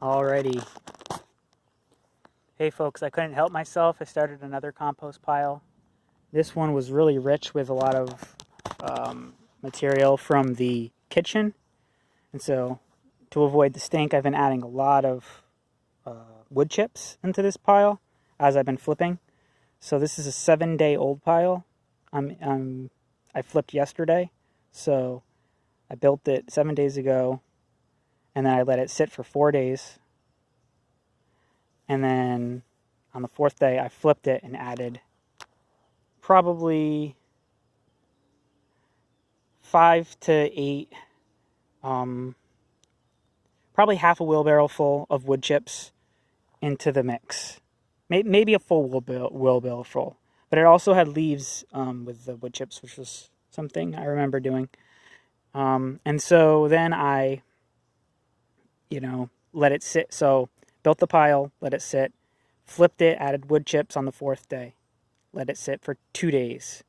Alrighty. Hey folks, I couldn't help myself. I started another compost pile. This one was really rich with a lot of material from the kitchen. And so to avoid the stink, I've been adding a lot of wood chips into this pile as I've been flipping. So this is a 7-day-old pile. I flipped yesterday. So I built it 7 days ago, and then I let it sit for 4 days. And then on the 4th day, I flipped it and added probably 5 to 8, probably half a wheelbarrow full of wood chips into the mix. Maybe a full wheelbarrow full. But it also had leaves with the wood chips, which was something I remember doing. And so then I, let it sit. So built the pile, let it sit, flipped it, added wood chips on the 4th day, let it sit for 2 days.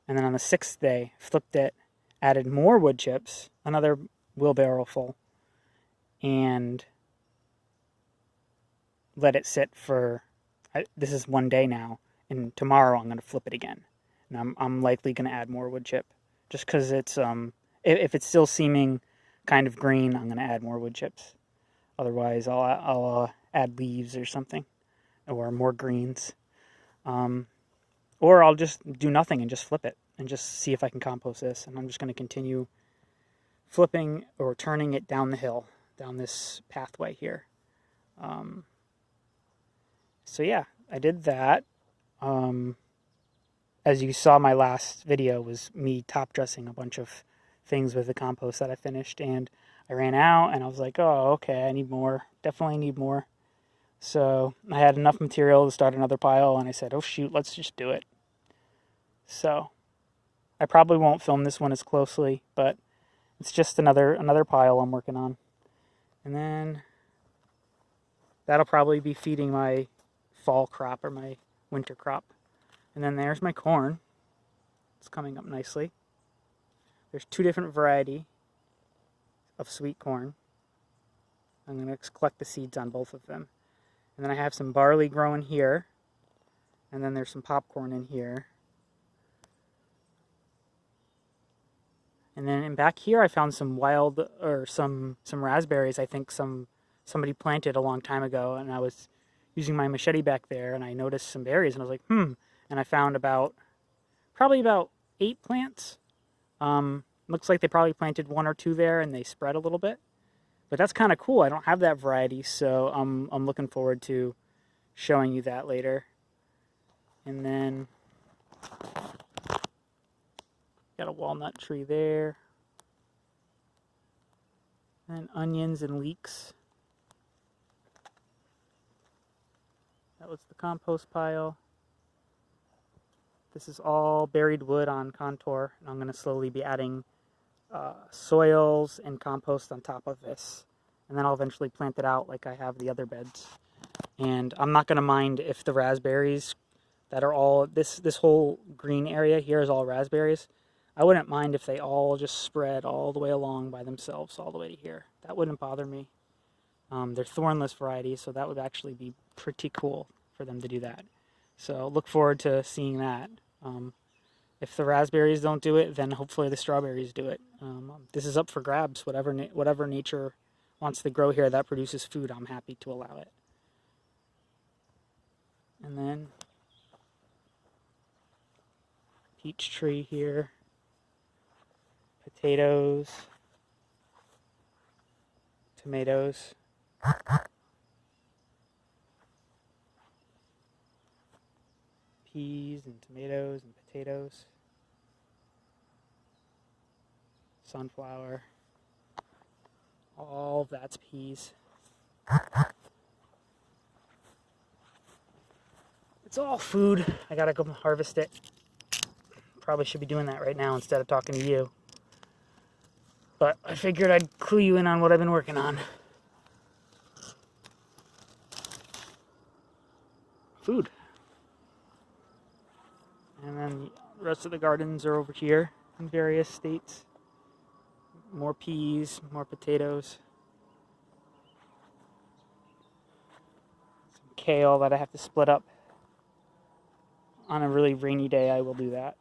And then on the 6th day, flipped it, added more wood chips, another wheelbarrow full, and let it sit for, this is 1 day now, and tomorrow I'm going to flip it again. And I'm likely going to add more wood chip, just because it's, if it's still seeming kind of green, I'm going to add more wood chips. Otherwise, I'll add leaves or something, or more greens. Or I'll just do nothing and just flip it and just see if I can compost this. And I'm just going to continue flipping or turning it down the hill, down this pathway here. So yeah, I did that. As you saw, my last video was me top dressing a bunch of things with the compost that I finished, and I ran out and I was like, oh, okay, I need more. Definitely need more. So I had enough material to start another pile, and I said, oh shoot, let's just do it. So I probably won't film this one as closely, but it's just another pile I'm working on. And then that'll probably be feeding my fall crop or my winter crop. And then there's my corn. It's coming up nicely. There's 2 different varieties of sweet corn. I'm going to collect the seeds on both of them. And then I have some barley growing here. And then there's some popcorn in here. And then in back here I found some some raspberries I think somebody planted a long time ago, and I was using my machete back there and I noticed some berries and I was like, and I found probably about 8 plants. Looks like they probably planted 1 or 2 there and they spread a little bit. But that's kind of cool. I don't have that variety, so I'm looking forward to showing you that later. And then got a walnut tree there. And onions and leeks. That was the compost pile. This is all buried wood on contour, and I'm going to slowly be adding soils and compost on top of this. And then I'll eventually plant it out like I have the other beds. And I'm not going to mind if the raspberries that are all, this whole green area here is all raspberries. I wouldn't mind if they all just spread all the way along by themselves all the way to here. That wouldn't bother me. They're thornless varieties, so that would actually be pretty cool for them to do that. So look forward to seeing that. If the raspberries don't do it, then hopefully the strawberries do it. This is up for grabs. Whatever nature wants to grow here that produces food, I'm happy to allow it. And then peach tree here. Potatoes. Tomatoes. Peas and tomatoes and potatoes. Sunflower. All of that's peas. It's all food. I gotta go harvest it. Probably should be doing that right now instead of talking to you. But I figured I'd clue you in on what I've been working on. Food. And then the rest of the gardens are over here in various states. More peas, more potatoes. kale that I have to split up on a really rainy day, I will do that.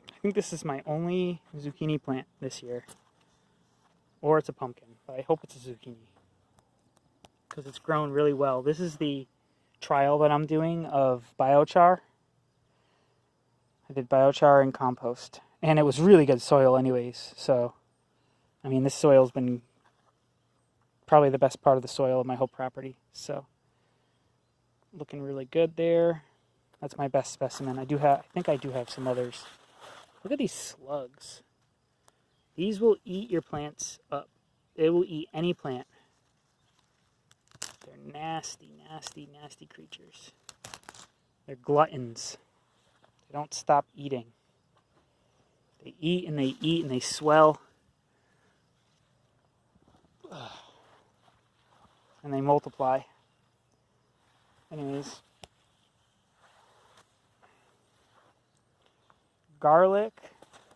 I think this is my only zucchini plant this year. Or it's a pumpkin, but I hope it's a zucchini. Because it's grown really well. This is the trial that I'm doing of biochar. I did biochar and compost. And it was really good soil anyways. So, I mean, this soil's been probably the best part of the soil of my whole property. So, looking really good there. That's my best specimen. I think I do have some others. Look at these slugs. These will eat your plants up. They will eat any plant. They're nasty, nasty, nasty creatures. They're gluttons. They don't stop eating. They eat and they eat and they swell. And they multiply. Anyways. Garlic.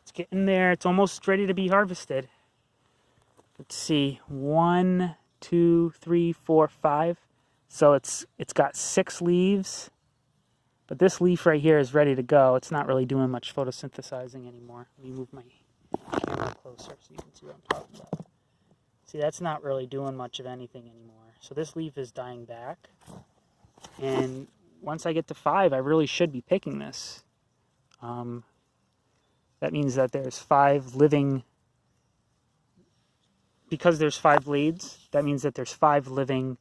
It's getting there. It's almost ready to be harvested. Let's see. 1, 2, 3, 4, 5. So it's got 6 leaves. But this leaf right here is ready to go. It's not really doing much photosynthesizing anymore. Let me move my camera closer so you can see what I'm talking about. See, that's not really doing much of anything anymore. So this leaf is dying back. And once I get to 5, I really should be picking this. That means that there's 5 living, because there's 5 blades, that means that there's 5 living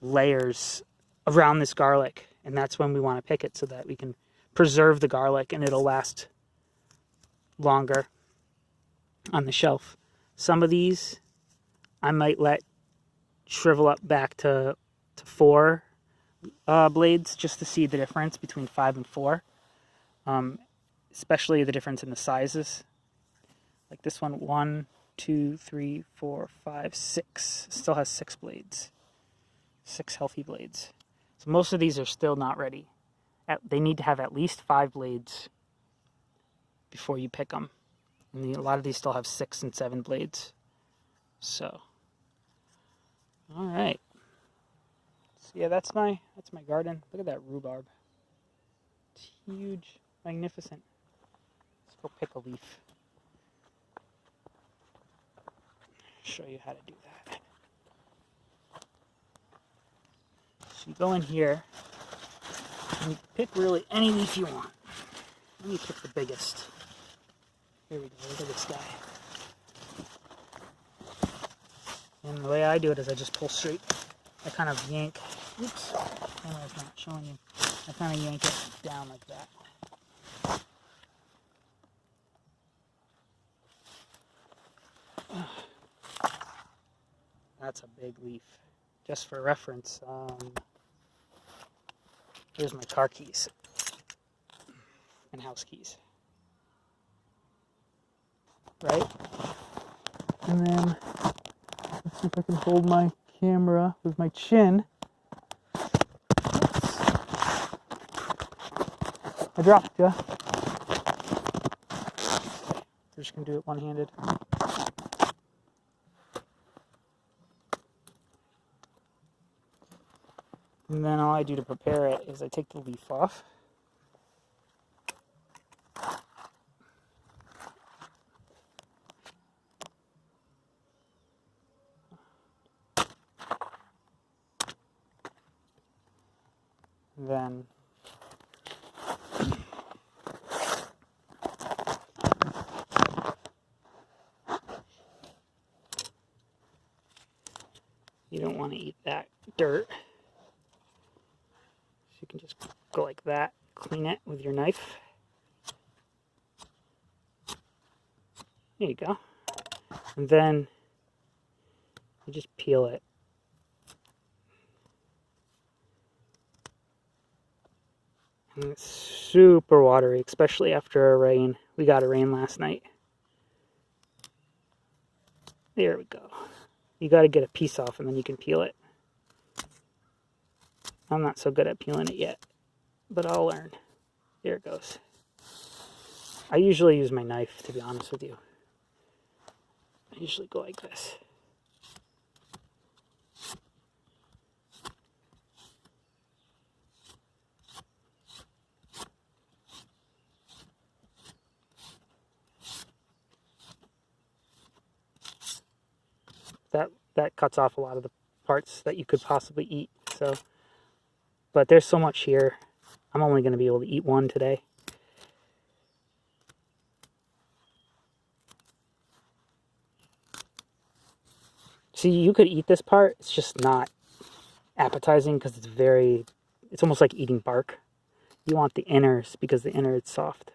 layers around this garlic. And that's when we want to pick it so that we can preserve the garlic and it'll last longer on the shelf. Some of these I might let shrivel up back to 4 blades just to see the difference between 5 and 4. Especially the difference in the sizes. Like this one, 1, 2, 3, 4, 5, 6. Still has 6 blades. 6 healthy blades. So most of these are still not ready. They need to have at least 5 blades before you pick them. And a lot of these still have 6 and 7 blades. So, all right. So yeah, that's my garden. Look at that rhubarb. It's huge, magnificent. Let's go pick a leaf. Show you how to do that. So you go in here and you pick really any leaf you want. Let me pick the biggest. Here we go. Look at this guy. And the way I do it is I just pull straight. I kind of yank. Oops, camera's not showing you. I kind of yank it down like that. That's a big leaf. Just for reference, here's my car keys and house keys. Right? And then, let's see if I can hold my camera with my chin. Oops. I dropped ya. We're just gonna do it one-handed. And then all I do to prepare it is I take the leaf off. Then you don't want to eat that dirt. So you can just go like that, clean it with your knife. There you go. And then you just peel it. And it's super watery, especially after a rain. We got a rain last night. There we go. You got to get a piece off and then you can peel it. I'm not so good at peeling it yet, but I'll learn. There it goes. I usually use my knife, to be honest with you. I usually go like this. that cuts off a lot of the parts that you could possibly eat. So, but there's so much here. I'm only going to be able to eat one today. See, you could eat this part. It's just not appetizing because it's almost like eating bark. You want the inners because the inner is soft.